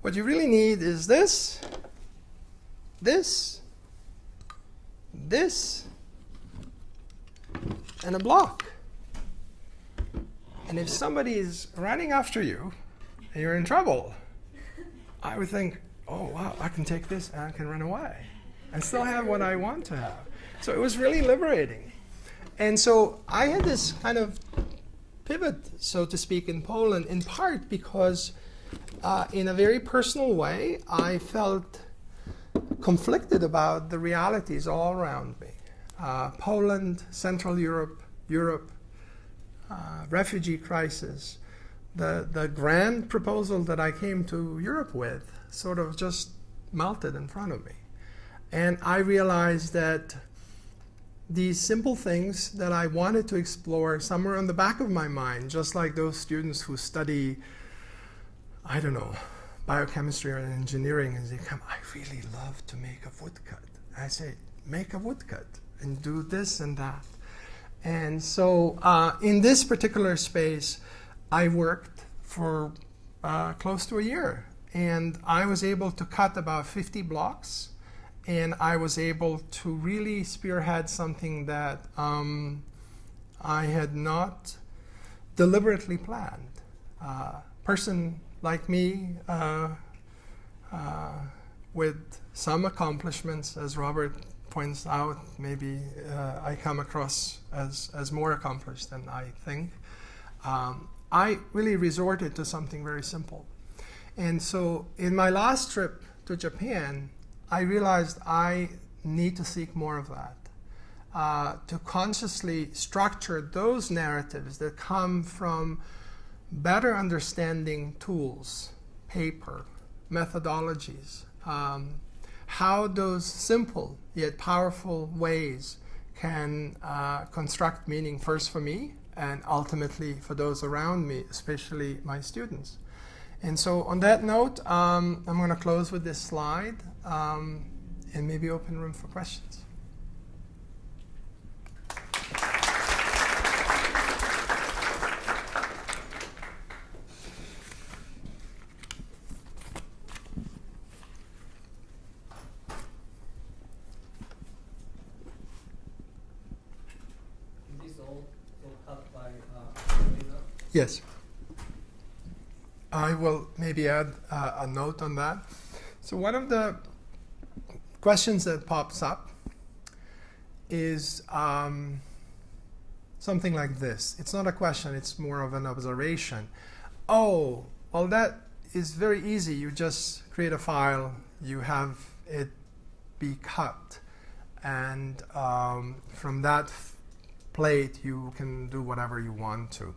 What you really need is this, and a block. And if somebody is running after you and you're in trouble, I would think, oh wow, I can take this and I can run away and still have what I want to have. So it was really liberating. And so I had this kind of pivot, so to speak, in Poland, in part because in a very personal way, I felt conflicted about the realities all around me. Poland, Central Europe, refugee crisis. The grand proposal that I came to Europe with sort of just melted in front of me. And I realized that these simple things that I wanted to explore somewhere on the back of my mind, just like those students who study, I don't know, biochemistry or engineering, and they come, I really love to make a woodcut. I say, make a woodcut and do this and that. And so in this particular space, I worked for close to a year. And I was able to cut about 50 blocks. And I was able to really spearhead something that I had not deliberately planned. Person like me, with some accomplishments, as Robert points out, maybe I come across as more accomplished than I think. I really resorted to something very simple. And so in my last trip to Japan, I realized I need to seek more of that, to consciously structure those narratives that come from better understanding tools, paper, methodologies, how those simple yet powerful ways can construct meaning first for me and ultimately for those around me, especially my students. And so on that note, I'm going to close with this slide and maybe open room for questions. Yes. I will maybe add a note on that. So one of the questions that pops up is something like this. It's not a question, it's more of an observation. Oh, well, that is very easy. You just create a file, you have it be cut, and from that plate you can do whatever you want to.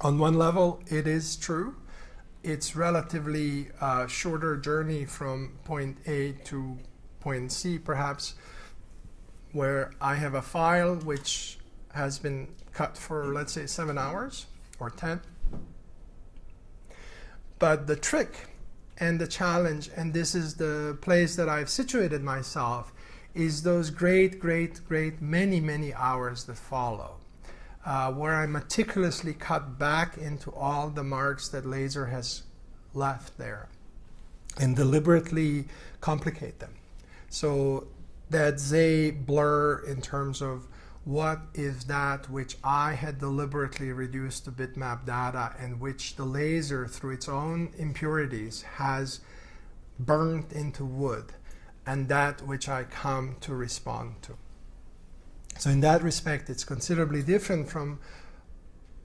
On one level, it is true. It's relatively shorter journey from point A to point C, perhaps, where I have a file which has been cut for, let's say, 7 hours or 10. But the trick and the challenge, and this is the place that I've situated myself, is those great, many, many hours that follow. Where I meticulously cut back into all the marks that laser has left there and deliberately complicate them so that they blur in terms of what is that which I had deliberately reduced to bitmap data and which the laser, through its own impurities, has burnt into wood, and that which I come to respond to. So in that respect, it's considerably different from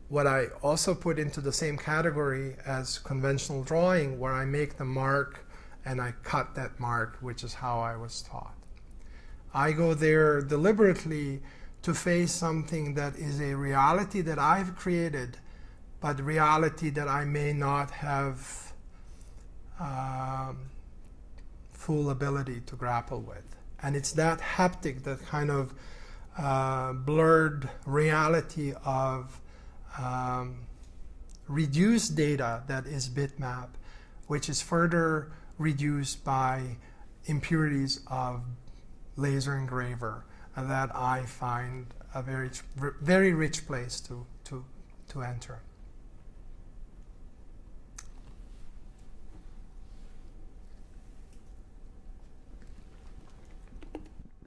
what I also put into the same category as conventional drawing, where I make the mark and I cut that mark, which is how I was taught. I go there deliberately to face something that is a reality that I've created, but reality that I may not have full ability to grapple with. And it's that haptic, that kind of blurred reality of reduced data that is bitmap, which is further reduced by impurities of laser engraver, and that I find a very rich place to enter.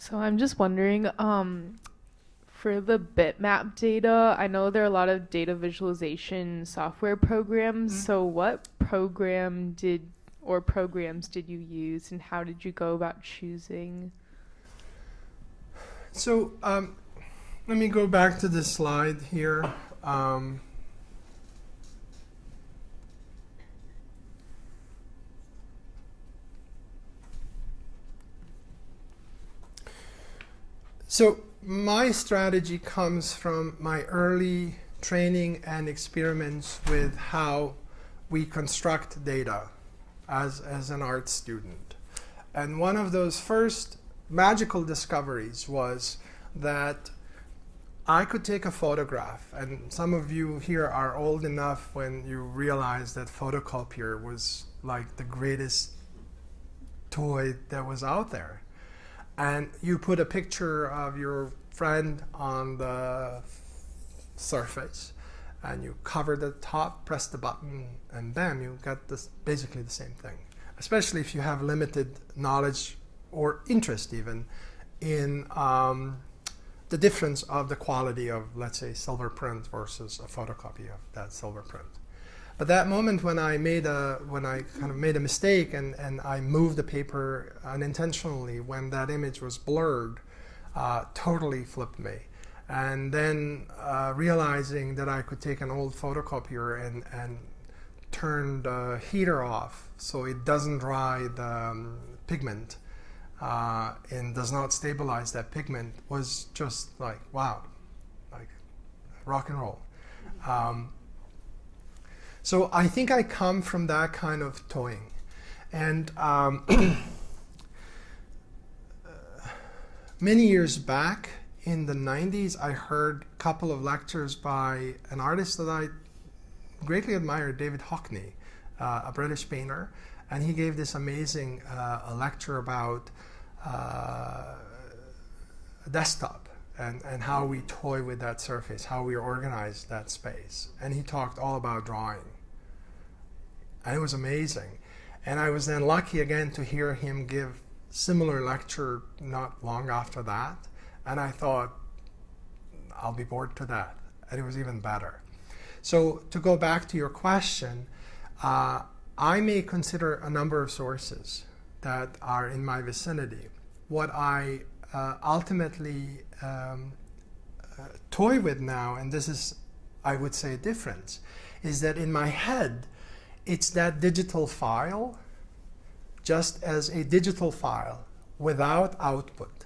So I'm just wondering, for the bitmap data, I know there are a lot of data visualization software programs. Mm-hmm. So what programs did you use, and how did you go about choosing? So let me go back to this slide here. So my strategy comes from my early training and experiments with how we construct data as an art student. And one of those first magical discoveries was that I could take a photograph, and some of you here are old enough when you realized that photocopier was like the greatest toy that was out there. And you put a picture of your friend on the surface, and you cover the top, press the button, and bam, you got this, basically the same thing. Especially if you have limited knowledge or interest even in the difference of the quality of, let's say, silver print versus a photocopy of that silver print. But that moment when I kind of made a mistake and I moved the paper unintentionally when that image was blurred, totally flipped me. And then realizing that I could take an old photocopier and turn the heater off so it doesn't dry the pigment and does not stabilize that pigment was just like, wow, like rock and roll. So I think I come from that kind of toying. And many years back in the 90s, I heard a couple of lectures by an artist that I greatly admire, David Hockney, a British painter. And he gave this amazing lecture about a desktop and how we toy with that surface, how we organize that space. And he talked all about drawing. And it was amazing. And I was then lucky again to hear him give similar lecture not long after that. And I thought, I'll be bored to that. And it was even better. So to go back to your question, I may consider a number of sources that are in my vicinity. What I ultimately toy with now, and this is, I would say, a difference, is that in my head, it's that digital file, just as a digital file without output,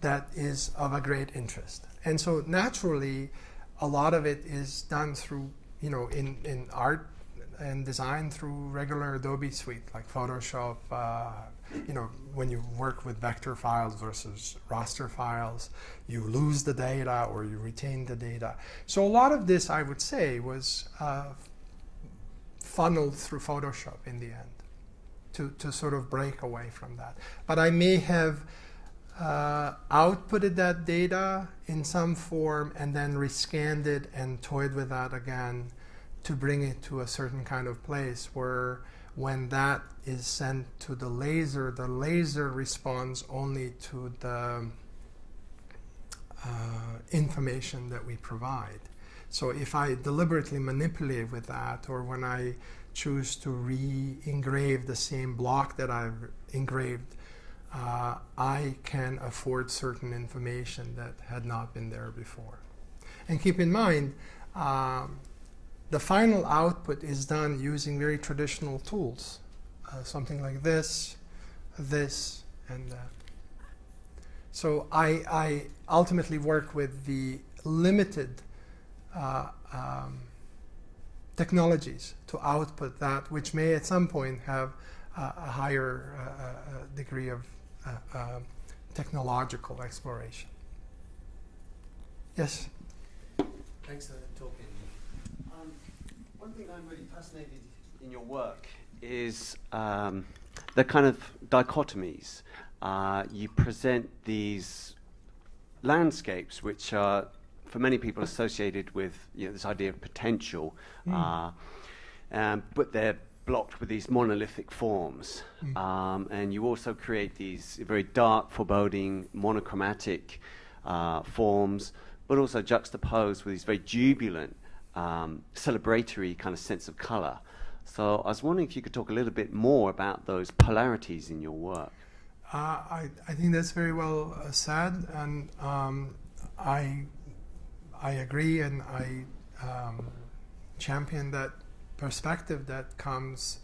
that is of a great interest. And so naturally, a lot of it is done through, in art and design through regular Adobe suite, like Photoshop, when you work with vector files versus raster files, you lose the data or you retain the data. So a lot of this, I would say, was funneled through Photoshop in the end to sort of break away from that. But I may have outputted that data in some form and then rescanned it and toyed with that again to bring it to a certain kind of place where when that is sent to the laser responds only to the information that we provide. So if I deliberately manipulate with that, or when I choose to re-engrave the same block that I've engraved, I can afford certain information that had not been there before. And keep in mind, the final output is done using very traditional tools, something like this, and that. So I ultimately work with the limited technologies to output that, which may at some point have a higher degree of technological exploration. Yes? Thanks for talking. One thing I'm really fascinated in your work is the kind of dichotomies. You present these landscapes which are, for many people, associated with this idea of potential, but they're blocked with these monolithic forms. And you also create these very dark, foreboding, monochromatic forms, but also juxtaposed with these very jubilant, celebratory kind of sense of color. So I was wondering if you could talk a little bit more about those polarities in your work. I think that's very well said, and I agree, and I champion that perspective that comes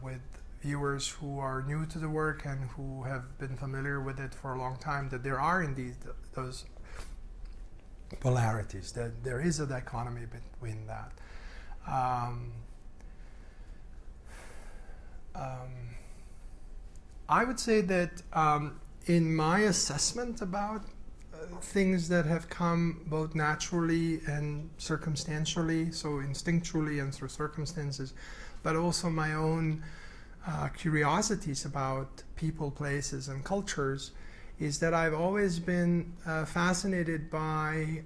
with viewers who are new to the work and who have been familiar with it for a long time, that there are indeed those polarities, that there is a dichotomy between that. I would say that in my assessment about things that have come both naturally and circumstantially, so instinctually and through circumstances, but also my own curiosities about people, places, and cultures, is that I've always been fascinated by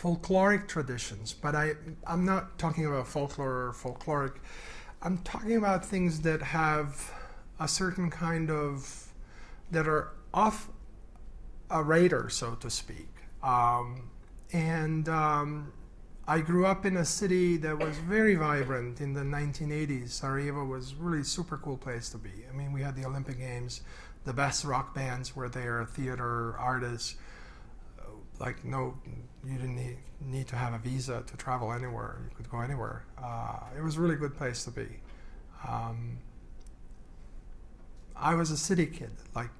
folkloric traditions. But I'm not talking about folklore or folkloric. I'm talking about things that have a certain kind of, that are off a radar, so to speak. I grew up in a city that was very vibrant in the 1980s. Sarajevo was really a super cool place to be. I mean, we had the Olympic Games, the best rock bands were there, theater artists. Like, no, you didn't need to have a visa to travel anywhere. You could go anywhere. It was a really good place to be. I was a city kid, like,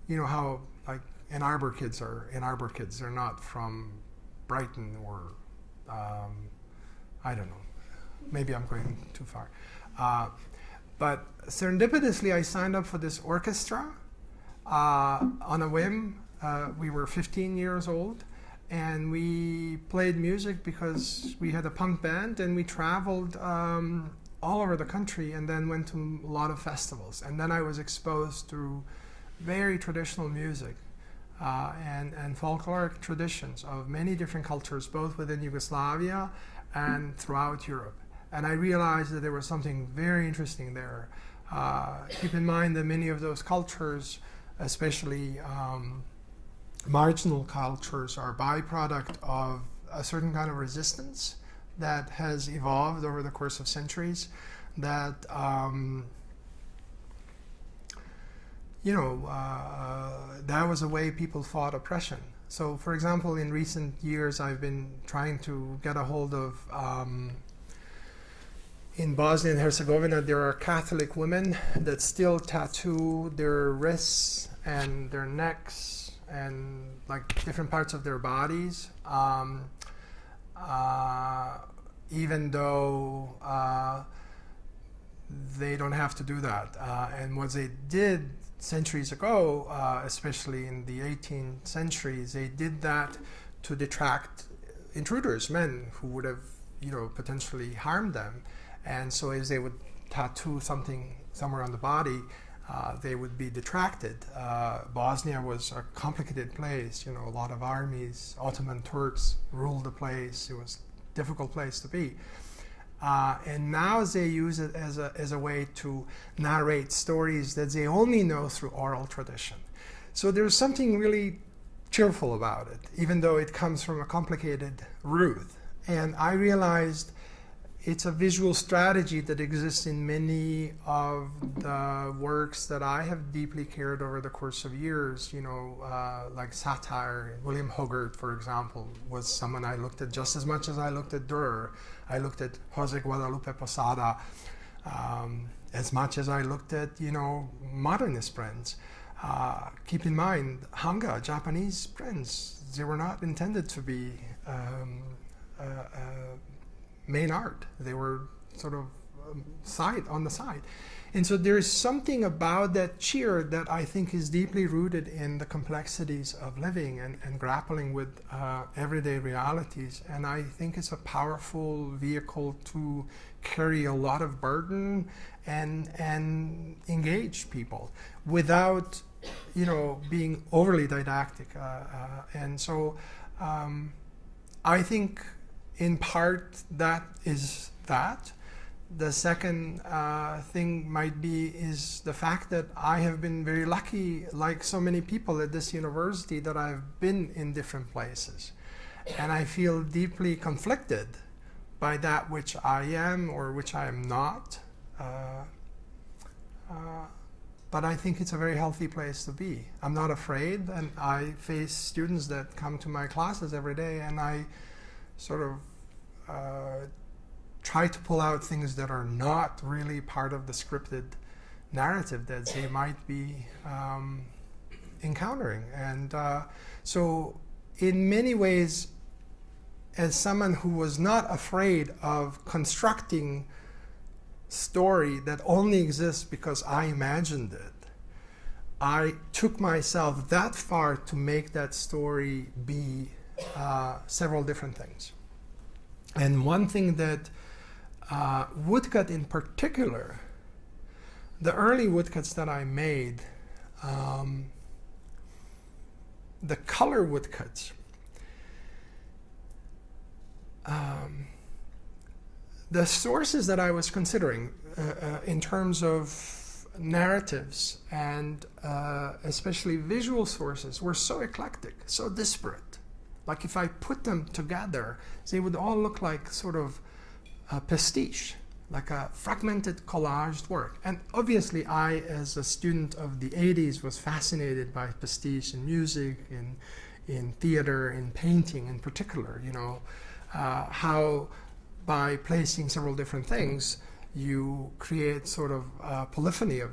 you know how like Ann Arbor kids are. Ann Arbor kids are not from Brighton or I don't know. Maybe I'm going too far. But serendipitously, I signed up for this orchestra on a whim. We were 15 years old, and we played music because we had a punk band, and we traveled all over the country and then went to a lot of festivals. And then I was exposed to very traditional music and folkloric traditions of many different cultures, both within Yugoslavia and throughout Europe. And I realized that there was something very interesting there. Keep in mind that many of those cultures, especially marginal cultures, are a byproduct of a certain kind of resistance that has evolved over the course of centuries, that that was a way people fought oppression. So, for example, in recent years, I've been trying to get a hold of, in Bosnia and Herzegovina, there are Catholic women that still tattoo their wrists and their necks and like different parts of their bodies, even though they don't have to do that. And what they did centuries ago, especially in the 18th centuries, they did that to detract intruders, men who would have, potentially harmed them. And so as they would tattoo something somewhere on the body, they would be detracted. Bosnia was a complicated place, a lot of armies, Ottoman Turks ruled the place. It was a difficult place to be. And now they use it as a way to narrate stories that they only know through oral tradition. So there's something really cheerful about it, even though it comes from a complicated root. And I realized it's a visual strategy that exists in many of the works that I have deeply cared over the course of years, like satire. William Hogarth, for example, was someone I looked at just as much as I looked at Dürer. I looked at Jose Guadalupe Posada as much as I looked at, modernist prints. Keep in mind, Hanga, Japanese prints, they were not intended to be main art. They were sort of on the side. And so there's something about that cheer that I think is deeply rooted in the complexities of living and grappling with everyday realities. And I think it's a powerful vehicle to carry a lot of burden and engage people without, being overly didactic. And so I think in part that is that. The second thing might be is the fact that I have been very lucky, like so many people at this university, that I've been in different places. And I feel deeply conflicted by that which I am or which I am not. But I think it's a very healthy place to be. I'm not afraid, and I face students that come to my classes every day, and I sort of try to pull out things that are not really part of the scripted narrative that they might be encountering. And so in many ways, as someone who was not afraid of constructing story that only exists because I imagined it, I took myself that far to make that story be several different things. And one thing that woodcut in particular, the early woodcuts that I made, the color woodcuts, the sources that I was considering in terms of narratives and especially visual sources were so eclectic, so disparate. Like if I put them together, they would all look like sort of pastiche. like a fragmented collaged work. And obviously I, as a student of the 80s, was fascinated by pastiche in music, in theater, in painting in particular, you know, how by placing several different things, you create sort of a polyphony of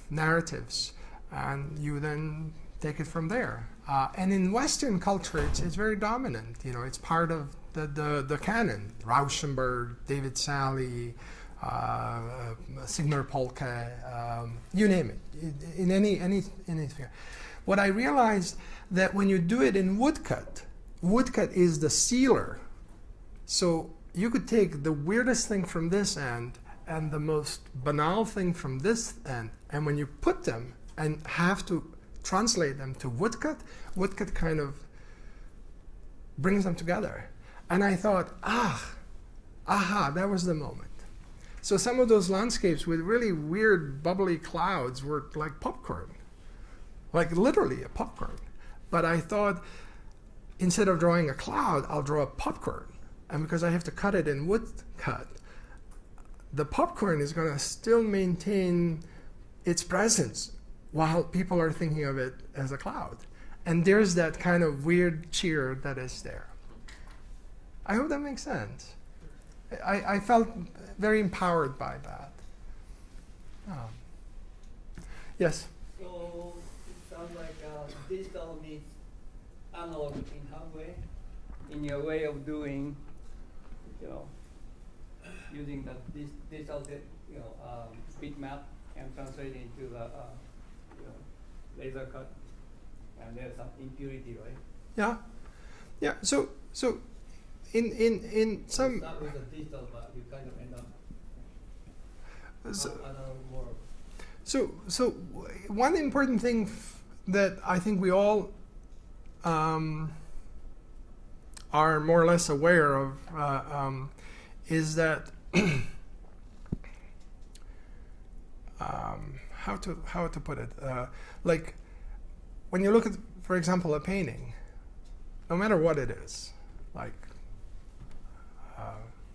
narratives, and you then take it from there. And in Western culture, it's very dominant. You know, it's part of the canon. Rauschenberg, David Salle, Sigmar Polke, you name it, in any sphere. What I realized that when you do it in woodcut, woodcut is the sealer. So you could take the weirdest thing from this end and the most banal thing from this end, and when you put them and have to translate them to woodcut, woodcut kind of brings them together. And I thought, aha, that was the moment. So some of those landscapes with really weird bubbly clouds were like popcorn, like literally a popcorn. But I thought, instead of drawing a cloud, I'll draw a popcorn. And because I have to cut it in woodcut, the popcorn is going to still maintain its presence while people are thinking of it as a cloud. And there's that kind of weird cheer that is there. I hope that makes sense. I felt very empowered by that. Yes? So it sounds like digital meets analog in some way, in your way of doing, you know, using the digital, bitmap and translating into the laser cut, and there's some impurity, right? Yeah, yeah. So in some. It's not with the digital, but you kind of end up analog world. So one important thing that I think we all are more or less aware of is that how to put it, like when you look at, for example, a painting, no matter what it is, like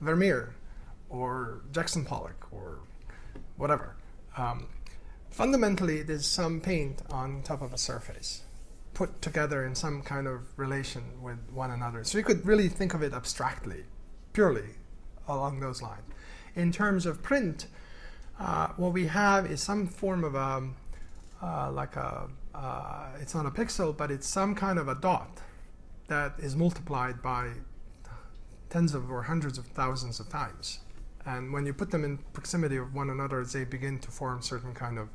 Vermeer or Jackson Pollock or whatever, fundamentally it is some paint on top of a surface put together in some kind of relation with one another. So you could really think of it abstractly, purely along those lines. In terms of print, what we have is some form of it's not a pixel, but it's some kind of a dot that is multiplied by tens of or hundreds of thousands of times. And when you put them in proximity of one another, they begin to form certain kind of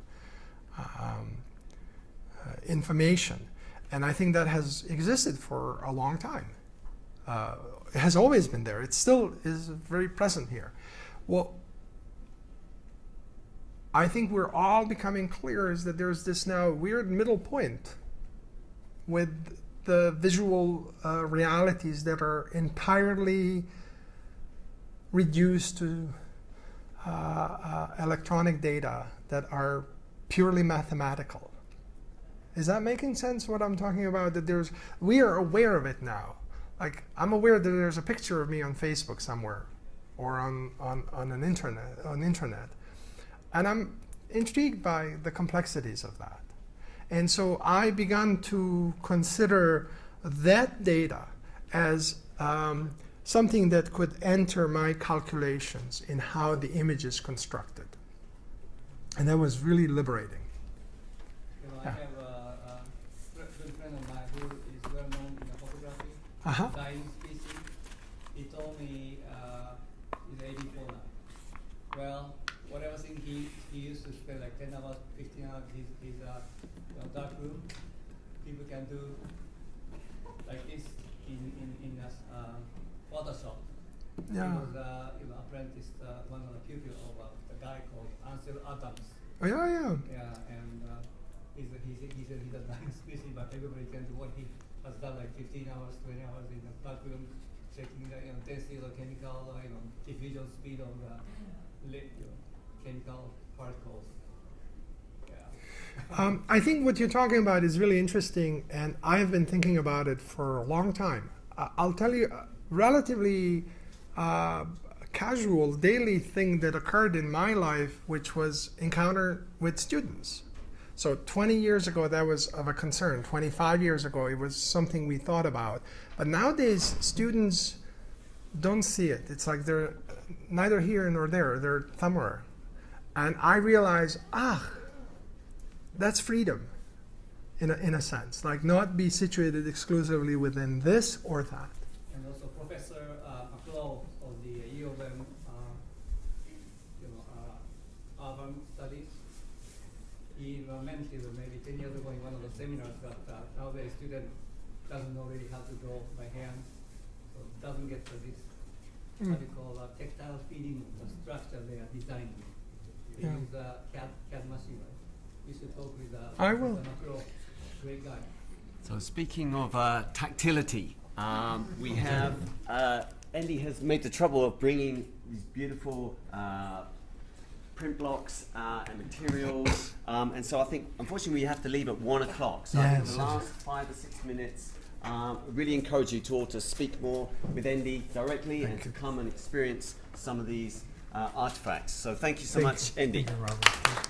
information. And I think that has existed for a long time. It has always been there. It still is very present here. Well, I think we're all becoming clear is that there's this now weird middle point with the visual realities that are entirely reduced to electronic data that are purely mathematical. Is that making sense, what I'm talking about? That we are aware of it now. Like, I'm aware that there's a picture of me on Facebook somewhere or on internet. And I'm intrigued by the complexities of that. And so I began to consider that data as something that could enter my calculations in how the image is constructed. And that was really liberating. You know, I have a good friend of mine who is well known in photography, dying species. He told me he's 84 now. Well, whatever thing he used to spend like 10 hours, 15 hours in his dark room, people can do like this in Photoshop. Yeah. He was apprentice, one of the pupils of a guy called Ansel Adams. Oh, yeah, yeah. Yeah, and he said he's a dying species, but everybody can do what he has done, like 15 hours, 20 hours in the dark room, checking the density of chemical, diffusion speed of the chemical particles. Yeah. I think what you're talking about is really interesting, and I've been thinking about it for a long time. I'll tell you, relatively casual daily thing that occurred in my life, which was encounter with students. So 20 years ago, that was of a concern. 25 years ago, it was something we thought about. But nowadays, students don't see it. It's like they're neither here nor there. They're somewhere. And I realize, that's freedom, in a sense. Like not be situated exclusively within this or that. And also Professor McClough of the UOM Urban Studies, he mentioned maybe 10 years ago in one of the seminars that nowadays student doesn't know really how to draw by hand, so doesn't get to this what you call tactile feeling of the structure they are designing. They use CAD machine, right? You should talk with I will. McClough, great guy. So speaking of tactility, we have Endi has made the trouble of bringing these beautiful print blocks and materials, and so I think unfortunately we have to leave at 1 o'clock. So I think the last 5 or 6 minutes, really encourage you to all to speak more with Endi directly and to come and experience some of these artifacts. So thank you so much, Endi. Thank you, Robert.